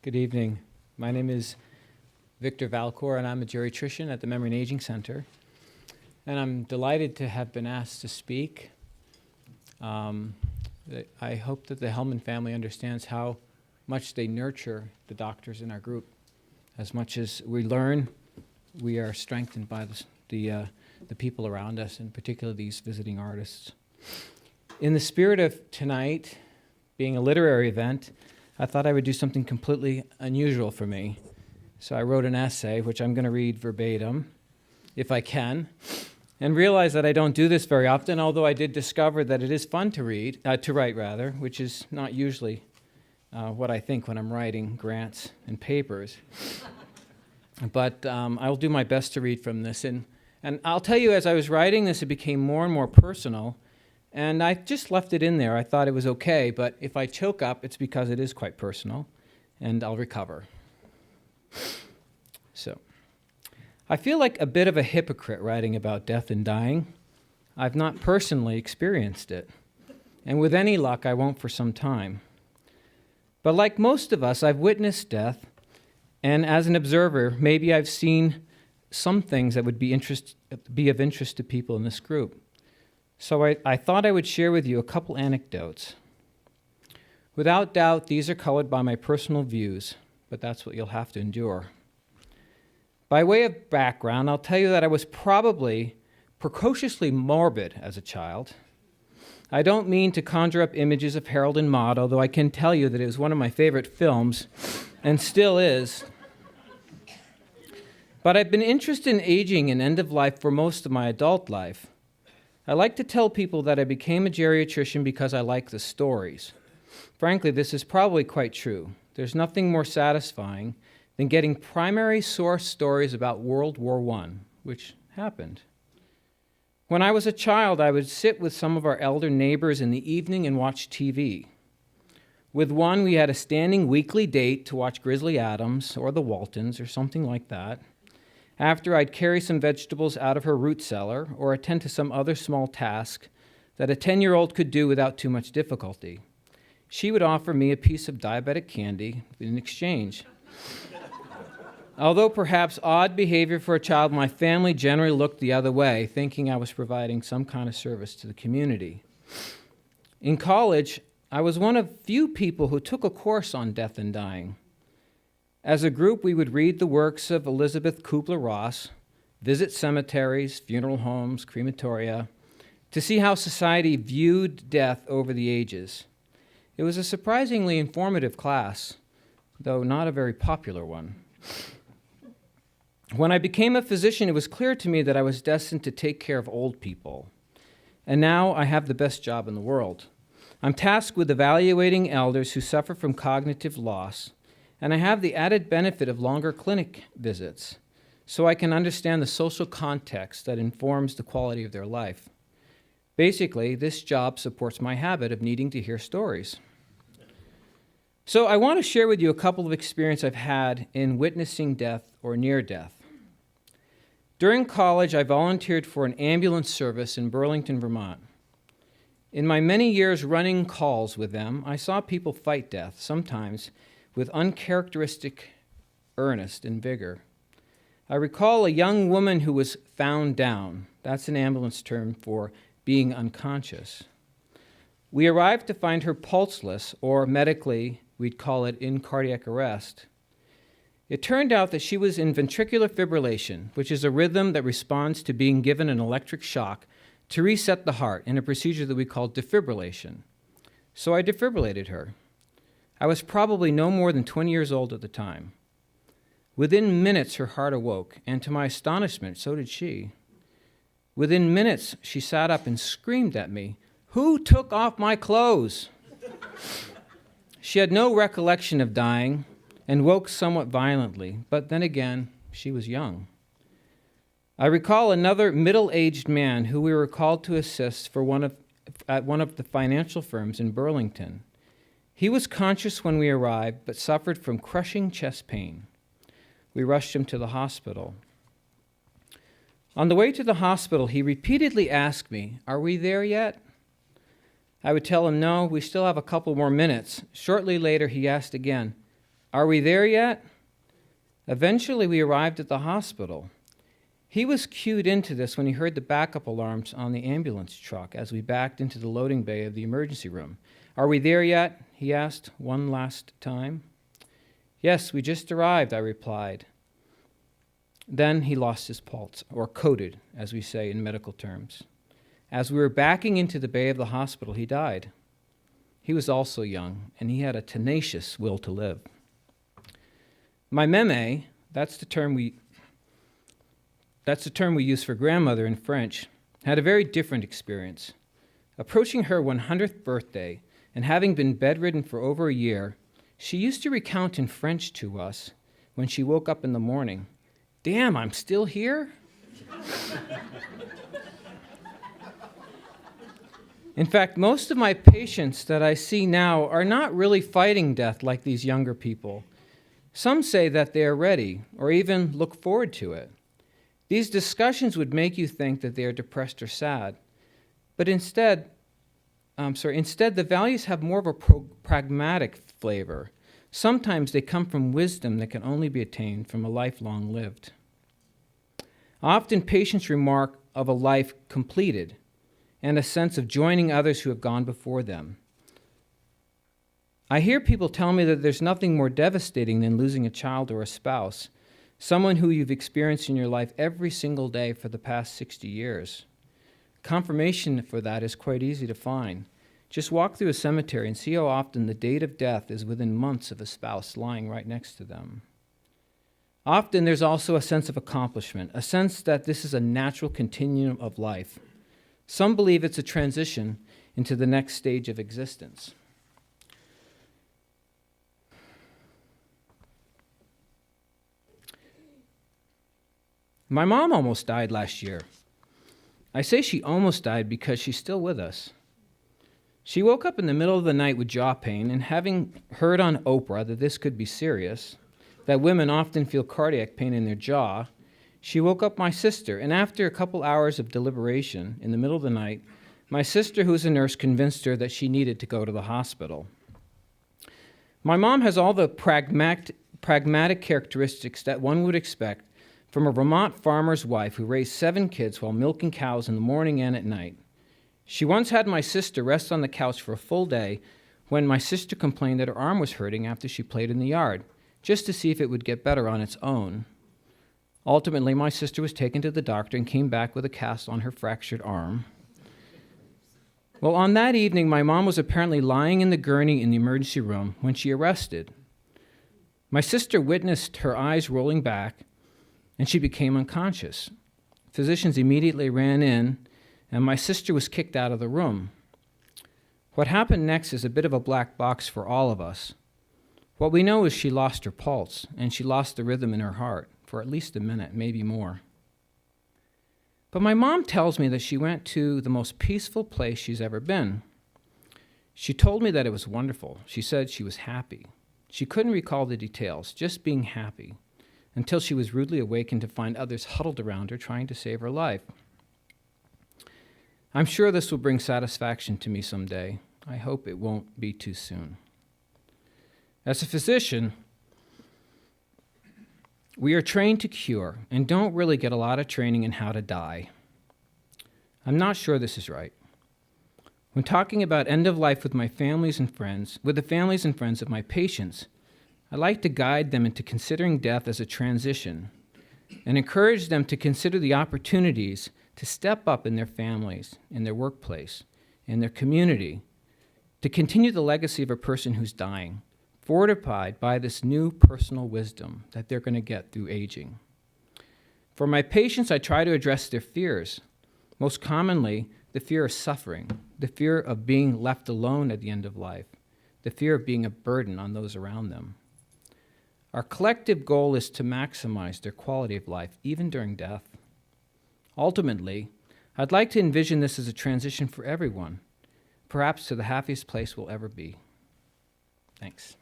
Good evening. My name is Victor Valcour, and I'm a geriatrician at the Memory and Aging Center. And I'm delighted to have been asked to speak. I hope that the Hellman family understands how much they nurture the doctors in our group. As much as we learn, we are strengthened by the people around us, and particularly these visiting artists. In the spirit of tonight being a literary event, I thought I would do something completely unusual for me. So I wrote an essay, which I'm going to read verbatim, if I can, and realize that I don't do this very often, although I did discover that it is fun to write, which is not usually what I think when I'm writing grants and papers. But I'll do my best to read from this. And I'll tell you, as I was writing this, it became more and more personal. And I just left it in there. I thought it was okay, but if I choke up, it's because it is quite personal, and I'll recover. So, I feel like a bit of a hypocrite writing about death and dying. I've not personally experienced it, and with any luck, I won't for some time. But like most of us, I've witnessed death, and as an observer, maybe I've seen some things that would be of interest to people in this group. So I thought I would share with you a couple anecdotes. Without doubt, these are colored by my personal views, but that's what you'll have to endure. By way of background, I'll tell you that I was probably precociously morbid as a child. I don't mean to conjure up images of Harold and Maude, although I can tell you that it was one of my favorite films, and still is. But I've been interested in aging and end of life for most of my adult life. I like to tell people that I became a geriatrician because I like the stories. Frankly, this is probably quite true. There's nothing more satisfying than getting primary source stories about World War I, which happened. When I was a child, I would sit with some of our elder neighbors in the evening and watch TV. With one, we had a standing weekly date to watch Grizzly Adams or the Waltons or something like that. After, I'd carry some vegetables out of her root cellar or attend to some other small task that a 10-year-old could do without too much difficulty. She would offer me a piece of diabetic candy in exchange. Although perhaps odd behavior for a child, my family generally looked the other way, thinking I was providing some kind of service to the community. In college, I was one of few people who took a course on death and dying. As a group, we would read the works of Elizabeth Kubler-Ross, visit cemeteries, funeral homes, crematoria, to see how society viewed death over the ages. It was a surprisingly informative class, though not a very popular one. When I became a physician, it was clear to me that I was destined to take care of old people. And now I have the best job in the world. I'm tasked with evaluating elders who suffer from cognitive loss, and I have the added benefit of longer clinic visits, so I can understand the social context that informs the quality of their life. Basically, this job supports my habit of needing to hear stories. So I want to share with you a couple of experiences I've had in witnessing death or near death. During college, I volunteered for an ambulance service in Burlington, Vermont. In my many years running calls with them, I saw people fight death, sometimes with uncharacteristic earnest and vigor. I recall a young woman who was found down. That's an ambulance term for being unconscious. We arrived to find her pulseless, or medically, we'd call it in cardiac arrest. It turned out that she was in ventricular fibrillation, which is a rhythm that responds to being given an electric shock to reset the heart in a procedure that we call defibrillation. So I defibrillated her. I was probably no more than 20 years old at the time. Within minutes, her heart awoke, and to my astonishment, so did she. Within minutes, she sat up and screamed at me, "Who took off my clothes?" She had no recollection of dying and woke somewhat violently, but then again, she was young. I recall another middle-aged man who we were called to assist at one of the financial firms in Burlington. He was conscious when we arrived, but suffered from crushing chest pain. We rushed him to the hospital. On the way to the hospital, he repeatedly asked me, "Are we there yet?" I would tell him, "No, we still have a couple more minutes." Shortly later, he asked again, Are we there yet? Eventually, we arrived at the hospital. He was cued into this when he heard the backup alarms on the ambulance truck as we backed into the loading bay of the emergency room. Are we there yet? He asked one last time. Yes, we just arrived, I replied. Then he lost his pulse, or coded, as we say in medical terms. As we were backing into the bay of the hospital, he died. He was also young, and he had a tenacious will to live. My meme, that's the term we use for grandmother in French, had a very different experience. Approaching her 100th birthday, and having been bedridden for over a year, she used to recount in French to us when she woke up in the morning, "Damn, I'm still here?" In fact, most of my patients that I see now are not really fighting death like these younger people. Some say that they are ready, or even look forward to it. These discussions would make you think that they are depressed or sad. But instead, the values have more of a pragmatic flavor. Sometimes they come from wisdom that can only be attained from a life long lived. Often patients remark of a life completed and a sense of joining others who have gone before them. I hear people tell me that there's nothing more devastating than losing a child or a spouse, someone who you've experienced in your life every single day for the past 60 years. Confirmation for that is quite easy to find. Just walk through a cemetery and see how often the date of death is within months of a spouse lying right next to them. Often there's also a sense of accomplishment, a sense that this is a natural continuum of life. Some believe it's a transition into the next stage of existence. My mom almost died last year. I say she almost died because she's still with us. She woke up in the middle of the night with jaw pain, and having heard on Oprah that this could be serious, that women often feel cardiac pain in their jaw, she woke up my sister, and after a couple hours of deliberation in the middle of the night, my sister, who's a nurse, convinced her that she needed to go to the hospital. My mom has all the pragmatic characteristics that one would expect from a Vermont farmer's wife who raised 7 kids while milking cows in the morning and at night. She once had my sister rest on the couch for a full day when my sister complained that her arm was hurting after she played in the yard, just to see if it would get better on its own. Ultimately, my sister was taken to the doctor and came back with a cast on her fractured arm. Well, on that evening, my mom was apparently lying in the gurney in the emergency room when she arrested. My sister witnessed her eyes rolling back, and she became unconscious. Physicians immediately ran in, and my sister was kicked out of the room. What happened next is a bit of a black box for all of us. What we know is she lost her pulse, and she lost the rhythm in her heart for at least a minute, maybe more. But my mom tells me that she went to the most peaceful place she's ever been. She told me that it was wonderful. She said she was happy. She couldn't recall the details, just being happy, until she was rudely awakened to find others huddled around her trying to save her life. I'm sure this will bring satisfaction to me someday. I hope it won't be too soon. As a physician, we are trained to cure and don't really get a lot of training in how to die. I'm not sure this is right. When talking about end of life with the families and friends of my patients, I like to guide them into considering death as a transition and encourage them to consider the opportunities to step up in their families, in their workplace, in their community, to continue the legacy of a person who's dying, fortified by this new personal wisdom that they're going to get through aging. For my patients, I try to address their fears, most commonly the fear of suffering, the fear of being left alone at the end of life, the fear of being a burden on those around them. Our collective goal is to maximize their quality of life, even during death. Ultimately, I'd like to envision this as a transition for everyone, perhaps to the happiest place we'll ever be. Thanks.